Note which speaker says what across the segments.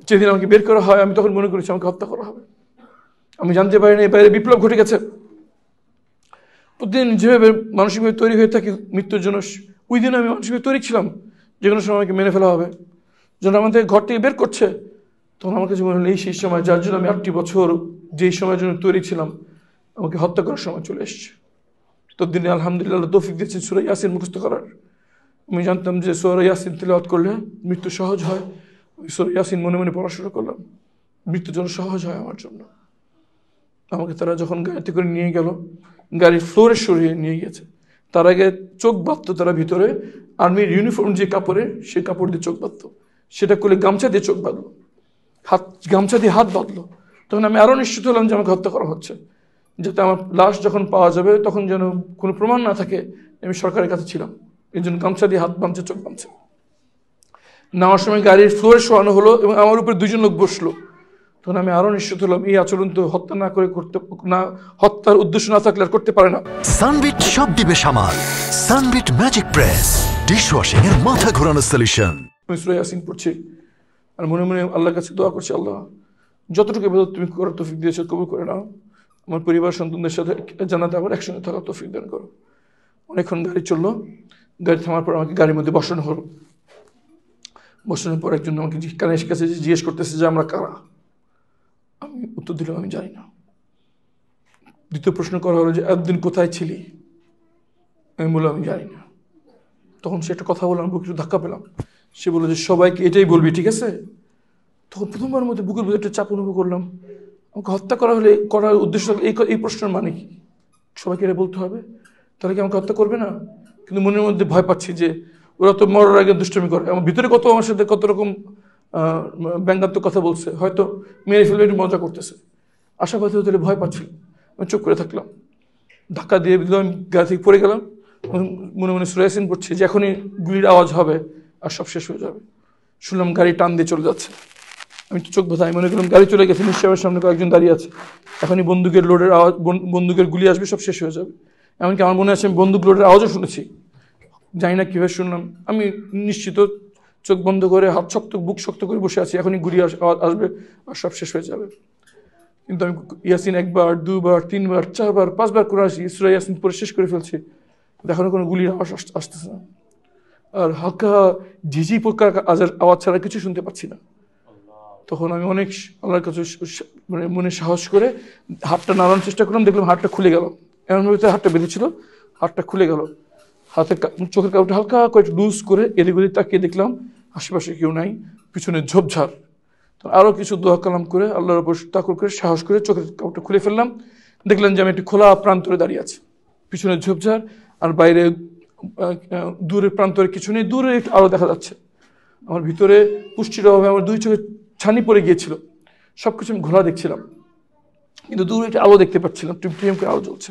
Speaker 1: যেদিন আমাকে বের করা হয় আমি তখন মনে করেছি আমাকে হত্যা করা হবে। আমি জানতে পারিনি এই বাইরে বিপ্লব ঘটে গেছে। প্রতিদিন যেভাবে মানসিকভাবে তৈরি হয়ে থাকি মৃত্যুর জন্য, ওই দিন আমি মানসিকভাবে তৈরি ছিলাম যে কোনো সময় আমাকে মেরে ফেলা হবে। যখন আমাদের ঘর থেকে বের করছে তখন আমার কাছে মনে হলো এই সেই সময় যার জন্য আমি 8টি বছর যেই সময়ের জন্য তৈরি ছিলাম আমাকে হত্যা করার সময় চলে এসছে। ততদিনে আলহামদুলিল্লাহ তৌফিক দিয়েছেন সূরা ইয়াসিন মুখস্থ করার। আমি জানতাম যে সূরা ইয়াসিন তিলাওয়াত করলে মৃত্যু সহজ হয়। সূরা ইয়াসিন মনে মনে পড়া শুরু করলাম, মৃত্যু যেন সহজ হয় আমার জন্য। আমাকে তারা যখন গাড়িতে করে নিয়ে গেল, গাড়ির ফ্লোরে সরিয়ে নিয়ে গেছে। তার আগে চোখ বাঁধতো তারা ভিতরে, আর্মির ইউনিফর্ম যে কাপড়ে সেই কাপড় দিয়ে চোখ বাঁধতো, সেটা করলে গামছা দিয়ে চোখ বাঁধলো, গামছা দিয়ে হাত বাঁধলো। তখন আমি আরও নিশ্চিত হলাম যে আমাকে হত্যা করা হচ্ছে, যাতে আমার লাশ যখন পাওয়া যাবে তখন যেন কোনো প্রমাণ না থাকে আমি সরকারের কাছে ছিলাম। এই জন্য গামছা দিয়ে হাত বাঁধছে, চোখ বাঁধছে। নেওয়ার সময় গাড়ির ফ্লোরে শোয়ানো হলো এবং আমার উপরে 2জন লোক বসলো। তখন আমি আরো নিশ্চিত হলাম এই আচরণ তো হত্যা না করে হত্যার উদ্দেশ্য না থাকলে আর করতে পারে না।
Speaker 2: সানবিট সব দিবে সামাল। সানবিট ম্যাজিক প্রেস ডিশওয়াশিং এর মাথা ঘোরানো সলিউশন।
Speaker 1: আমি সূরা ইয়াসিন পড়ছি আর মনে মনে আল্লাহর কাছে দোয়া করছি, আল্লাহ যতটুকু ইবাদত তুমি করার তৌফিক দিয়েছো কবুল করে নাও। আমার পরিবার সন্তানদের সাথে জান্নাতে আবার একসঙ্গে থাকার তৌফিক দান করো। অনেকক্ষণ গাড়ি চললো। গাড়ি থামার পর আমাকে গাড়ির মধ্যে বসানো হলো। বসানোর পর একজন আমাকে কানে কাছে জিজ্ঞেস করতেছে যে আমরা কারা। আমি উত্তর দিলাম আমি জানি না। দ্বিতীয় প্রশ্ন করা হলো যে এতদিন কোথায় ছিলি। আমি বললাম আমি জানি না। তখন সে একটা কথা বললাম, বুকে একটু ধাক্কা পেলাম। সে বললো যে সবাইকে এটাই বলবি, ঠিক আছে? তখন প্রথমবার মধ্যে বুকের ভিতরে একটা চাপ অনুভব করলাম। আমাকে হত্যা করা হলে করার উদ্দেশ্য এই প্রশ্নের মানে কি? সবাইকে এটা বলতে হবে? তাহলে কি আমাকে হত্যা করবে না? কিন্তু মনের মধ্যে ভয় পাচ্ছি যে ওরা তো মরার আগে দুষ্টমি করে। আমার ভিতরে আমার সাথে কত রকম ব্যঙ্গাত্মক কথা বলছে, হয়তো মেরে ফেলবে, একটু মজা করতেছে। আশাবাদী হতে ভয় পাচ্ছিল। আমি চুপ করে থাকলাম। ধাক্কা দিয়ে আমি গাড়ি থেকে পড়ে গেলাম। মনে মনে সূরা ইয়াসিন পড়ছি যে এখনই গুলির আওয়াজ হবে আর সব শেষ হয়ে যাবে। শুনলাম গাড়ি টান দিয়ে চলে যাচ্ছে। আমি তো চোখ বাঁধা, আমি মনে করলাম গাড়ি চলে গেছে, নিশ্চয়ই সামনে কয়েকজন দাঁড়িয়ে আছে, এখনই বন্দুকের লোডের আওয়াজ, বন্দুকের গুলি আসবে, সব শেষ হয়ে যাবে। এমনকি আমার মনে আছে আমি বন্দুক লোডের আওয়াজও শুনেছি, জানি না কীভাবে শুনলাম। আমি নিশ্চিত চোখ বন্ধ করে হাত শক্ত, বুক শক্ত করে বসে আছি, এখনই গুলি আসবে আর সব শেষ হয়ে যাবে। কিন্তু আমি ইয়াসিন 1বার 2বার 3বার 4বার 5বার করে আসি, সূরা ইয়াসিন পড়ে শেষ করে ফেলছি, এখনো কোনো গুলির আওয়াজ আসতেছে না। আর হালকা ঝিঝি পোকার আওয়াজ ছাড়া কিছু শুনতে পাচ্ছি না। তখন আমি অনেক আল্লাহর কাছে মানে মনে সাহস করে হাতটা নাড়ানোর চেষ্টা করলাম, দেখলাম হাতটা খুলে গেল। এমনভাবে হাতটা বেঁধেছিল, হাতটা খুলে গেল। হাতের চোখের কাপড়টা হালকা করে লুজ করে এদিক ওদিক তাকিয়ে দেখলাম আশেপাশে কেউ নাই, পিছনে ঝোপঝাড়। আরও কিছু দোয়া কালাম করে আল্লাহর উপর তাকুর করে সাহস করে চোখের কাপড়টা খুলে ফেললাম। দেখলাম যে আমি একটি খোলা প্রান্তরে দাঁড়িয়ে আছি, পিছনে ঝোপঝাড় আর বাইরে দূরের প্রান্তরে কিছু নেই, দূরে একটু আলো দেখা যাচ্ছে। আমার ভিতরে পুষ্টির অভাবে আমার 2 চোখে ছানি পড়ে গিয়েছিল, সব কিছু আমি ঘোলা দেখছিলাম, কিন্তু দূরে একটা আলো দেখতে পাচ্ছিলাম, টিম করে আলো জ্বলছে।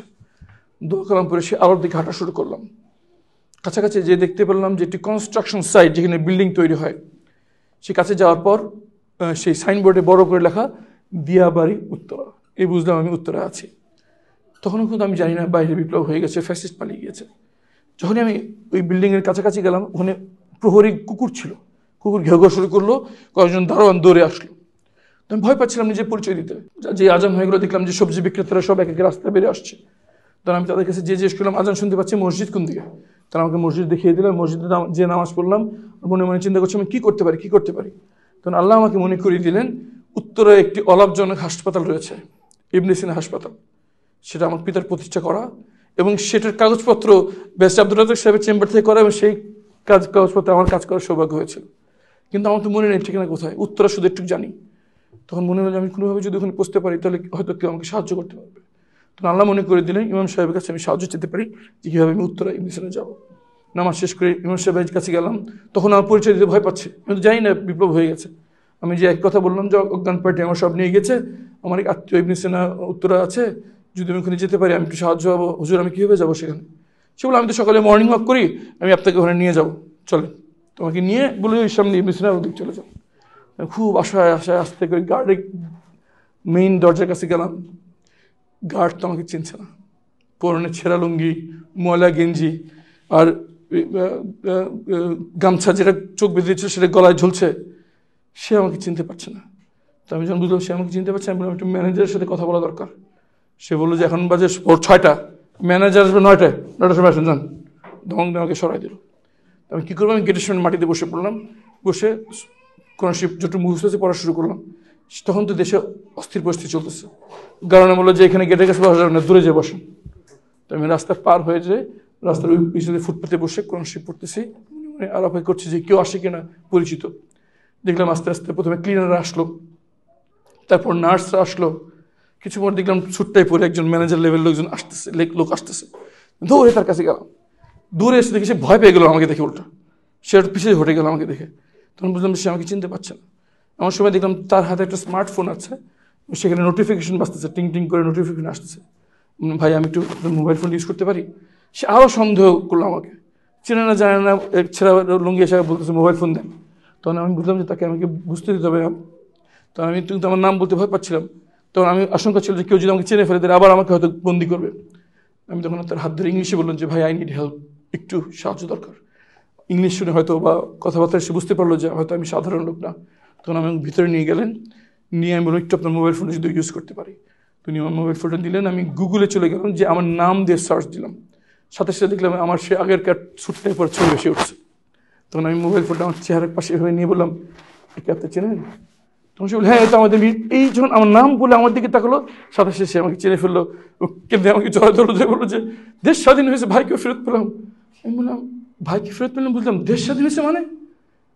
Speaker 1: দোয়া কালাম করে সে আলোর দিকে হাঁটা শুরু করলাম। কাছাকাছি যে দেখতে পেলাম যে একটি কনস্ট্রাকশন সাইট, যেখানে বিল্ডিং তৈরি হয়। সে কাছে যাওয়ার পর সেই সাইনবোর্ডে বড় করে লেখা দিয়াবাড়ি উত্তরা। এই বুঝলাম আমি উত্তরা আছি। তখনও কিন্তু আমি জানি না বাইরে বিপ্লব হয়ে গেছে, ফ্যাসিস্ট পালিয়ে গিয়েছে। যখনই আমি ওই বিল্ডিংয়ের কাছাকাছি গেলাম, ওখানে প্রহরী কুকুর ছিল, কুকুর ঘেউ ঘেউ শুরু করলো, কয়েকজন দারোয়ান দৌড়ে আসলো। আমি ভয় পাচ্ছিলাম নিজে পরিচয় দিতে। যে আজান হয়ে গেলো, দেখলাম যে সবজি বিক্রেতারা সব এক এক রাস্তায় বেরিয়ে আসছে। তখন আমি তাদের কাছে যে জিজ্ঞেস করলাম আজান শুনতে পাচ্ছি, মসজিদ কোন দিকে? তারা আমাকে মসজিদ দেখিয়ে দিল। মসজিদে যে নামাজ পড়লাম, মনে মনে চিন্তা করছি আমি কী করতে পারি। তখন আল্লাহ আমাকে মনে করিয়ে দিলেন উত্তরায় একটি অলাভজনক হাসপাতাল রয়েছে, ইবনে সিনা হাসপাতাল। সেটা আমার পিতার প্রতিষ্ঠা করা এবং সেটার কাগজপত্র ব্যারিস্টার আব্দুর রাজ্জাক সাহেবের চেম্বার থেকে করা, এবং সেই কাগজপত্রে আমার কাজ করার সৌভাগ্য হয়েছিল। কিন্তু আমার তো মনে নেই ঠিকানা কোথায়, উত্তরা শুধু একটু জানি। তখন মনে হলো আমি কোনোভাবে যদি ওখানে পৌঁছতে পারি তাহলে হয়তো কেউ আমাকে সাহায্য করতে পারবে। তখন আল্লাহ মনে করে দিলেন ইমাম সাহেবের কাছে আমি সাহায্য চেতে পারি যে কীভাবে আমি উত্তরা ইবনে সিনা যাবো। নামাজ শেষ করে ইমাম সাহেবের কাছে গেলাম। তখন আমার পরিচয় দিতে ভয় পাচ্ছি, আমি তো জানি না বিপ্লব হয়ে গেছে। আমি যে এক কথা বললাম যে অজ্ঞান পার্টি আমার সব নিয়ে গেছে, আমার এক আত্মীয় ইবনে সিনা উত্তরা আছে, যদি আমি ওখানে যেতে পারি আমি একটু সাহায্য হবো। হুজুর আমি কীভাবে যাবো সেখানে? সে বলে আমি তো সকালে মর্নিং ওয়াক করি, আমি আপনাকে ওখানে নিয়ে যাবো, চলেন। তোমাকে নিয়ে বলে ওই সামনে ইবনে সিনার ওদিক চলে যাও। খুব আশায় আসতে করে গার্ডের মেইন দরজার কাছে গেলাম। গার্ড তো আমাকে চিনছে না, পরনে ছেঁড়া লুঙ্গি, ময়লা গেঞ্জি আর গামছা যেটা চোখ বেঁধেছিল সেটা গলায় ঝুলছে। সে আমাকে চিনতে পারছে না। তো আমি যখন বুঝলাম সে আমাকে চিনতে পারছে, আমি বললাম একটু ম্যানেজারের সাথে কথা বলা দরকার। সে বললো যে এখন বাজে ভোর 6টা, ম্যানেজার আসবে 9টায়, 9টার সময় আসেন যান। ধমক দিয়ে আমাকে সরাই দিল। আমি কী করবো, আমি গেটের সামনে মাটিতে বসে পড়লাম, বসে কোরআন শরীফ যত মুখস্থ পড়া শুরু করলাম। তখন তো দেশে অস্থির পরিস্থিতি চলতেছে, কারণ বললো যে এখানে গেটের কাছে বসা যাবে না, দূরে যেয়ে বসেন। তো আমি রাস্তা পার হয়ে যে রাস্তার ওই পিছনে ফুটপাতে বসে কোরআন শরীফ পড়তেছি, আর অপেক্ষা করছি যে কেউ আসে কিনা পরিচিত। দেখলাম আস্তে আস্তে প্রথমে ক্লিনাররা আসলো, তারপর নার্সরা আসলো, কিছু পর দেখলাম ছুট্টাই পরে একজন ম্যানেজার লেভেল লোকজন আসতেছে, লোক আসতেছে। দৌড়ে তার কাছে গেলাম, দূরে এসে দেখে সে ভয় পেয়ে গেল আমাকে দেখে, উল্টা সে পিছিয়ে হটে গেল আমাকে দেখে। তখন বুঝলাম সে আমাকে চিনতে পারছে না। এমন সময় দেখলাম তার হাতে একটা স্মার্টফোন আছে, সেখানে নোটিফিকেশন বাজতেছে, টিং টিং করে নোটিফিকেশন আসতেছে। ভাই আমি একটু মোবাইল ফোন ইউজ করতে পারি? সে আরও সন্দেহ করলো আমাকে, চেনে না জানে না, ছেঁড়া লুঙ্গি এসে বলতেছে মোবাইল ফোন দেন। তখন আমি বুঝলাম যে তাকে আমাকে বুঝতে দিতে হবে। তখন আমি কিন্তু আমার নাম বলতে ভয় পাচ্ছিলাম, তখন আমি আশঙ্কা ছিল যে কেউ যদি আমাকে চিনে ফেলে তাহলে আবার আমাকে হয়তো বন্দি করবে। আমি তখন তার হাত ধরে ইংলিশে বললাম যে ভাই আই নিড হেল্প, একটু সাহায্য দরকার। ইংলিশ শুনে হয়তো বা কথাবার্তা সে বুঝতে পারলো যে হয়তো আমি সাধারণ লোক না। তখন আমি ভিতরে নিয়ে গেলেন, নিয়ে আমি বললাম একটু আপনার মোবাইল ফোনটা যদি ইউজ করতে পারি। তিনি আমার মোবাইল ফোনটা দিলেন, আমি গুগলে চলে গেলাম, যে আমার নাম দিয়ে সার্চ দিলাম, সাথে সাথে দেখলাম আমার সে আগেরকার ছুটতে পর ছবি এসে উঠছে। তখন আমি মোবাইল ফোনটা আমার চেহারার পাশে এভাবে নিয়ে বললাম, একে আপনি চেনেন? তখন সে বলল হ্যাঁ, এটা আমাদের। এই যখন আমার নাম বলে আমার দিকে তাকালো, সাথে সাথে সে আমাকে চিনে ফেললো, কিন্তু আমাকে জয় ধরলো, বললো যে দেশ স্বাধীন হয়েছে, ভাইকে ফেরত পেলাম। আমি বললাম ভাইকে ফেরত পেলাম? বুঝলাম দেশ স্বাধীন হয়েছে মানে?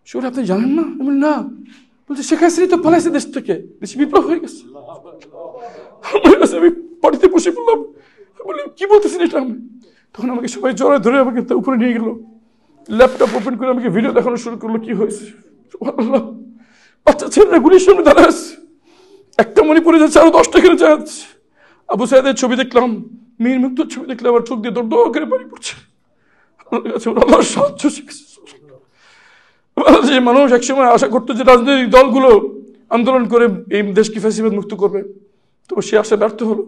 Speaker 1: সে বলে আপনি জানেন না? আমি বললাম না। বলছে শেখ হাসিনা তো পালাইছে দেশ থেকে, দেশে বিপ্লব হয়ে গেছে। আমি পার্টিতে বসে পড়লাম, বললাম কি বলতেছেন এটা? আমি তখন আমাকে সবাই জড়ে ধরে আমাকে উপরে নিয়ে গেল, ল্যাপটপ ওপেন করে আমাকে ভিডিও দেখানো শুরু করলো কি হয়েছে। বাচ্চা ছেলেরা গুলির সামনে দাঁড়ায় আছে, একটা মণিপুরে যাচ্ছে, আরো 10টা এখানে যাচ্ছে। আবু সাইদের ছবি দেখলাম, মীর মুক্তর ছবি দেখলাম, আমার চোখ দিয়ে দর দর করে পানি পড়ছে। আল্লাহর সাহায্য শিখেছে। বাংলাদেশের মানুষ একসময় আশা করতো যে রাজনৈতিক দলগুলো আন্দোলন করে এই দেশকে ফ্যাসিবাদ মুক্ত করবে, তো সে আশা ব্যর্থ হলো।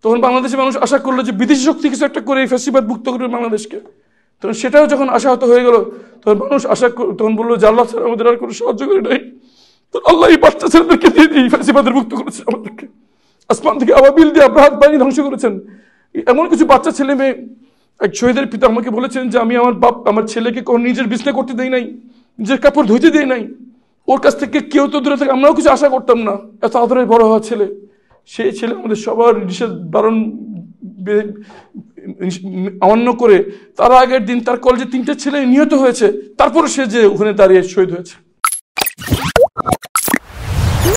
Speaker 1: তখন বাংলাদেশের মানুষ আশা করলো যে বিদেশি শক্তি কিছু একটা করে এই ফ্যাসিবাদ মুক্ত করবে বাংলাদেশকে। তখন সেটাও যখন আশাহত হয়ে গেল, তখন মানুষ তখন বললো যে আল্লাহ ছাড়া আমাদের আর কোনো সাহায্য করে নাই। তো আল্লাহ এই বাচ্চা ছেলেদেরকে দিয়ে দিয়ে ফ্যাসিবাদের মুক্ত করেছে আমাদেরকে। আসমান থেকে আবাবিল দিয়ে আব্রাহাত বাহিনী ধ্বংস করেছেন। এমন কিছু বাচ্চা ছেলে মেয়ে, এক শহীদের পিতা আমাকে বলেছেন যে আমি আমার ছেলেকে নিজের বিছনা করতে দেই নাই, নিজের কাপড় ধুইতে দেই নাই। ওর কাছ থেকে কেউ তো দূরে থাকে, আমরাও কিছু আশা করতাম না, এত আদরে বড় হওয়া ছেলে। সেই ছেলে আমাদের সবার নিষেধ বারণ অমান্য করে তার আগের দিন তার কলেজে 3টে ছেলে নিহত হয়েছে, তারপরে সে যে ওখানে দাঁড়িয়ে শহীদ হয়েছে।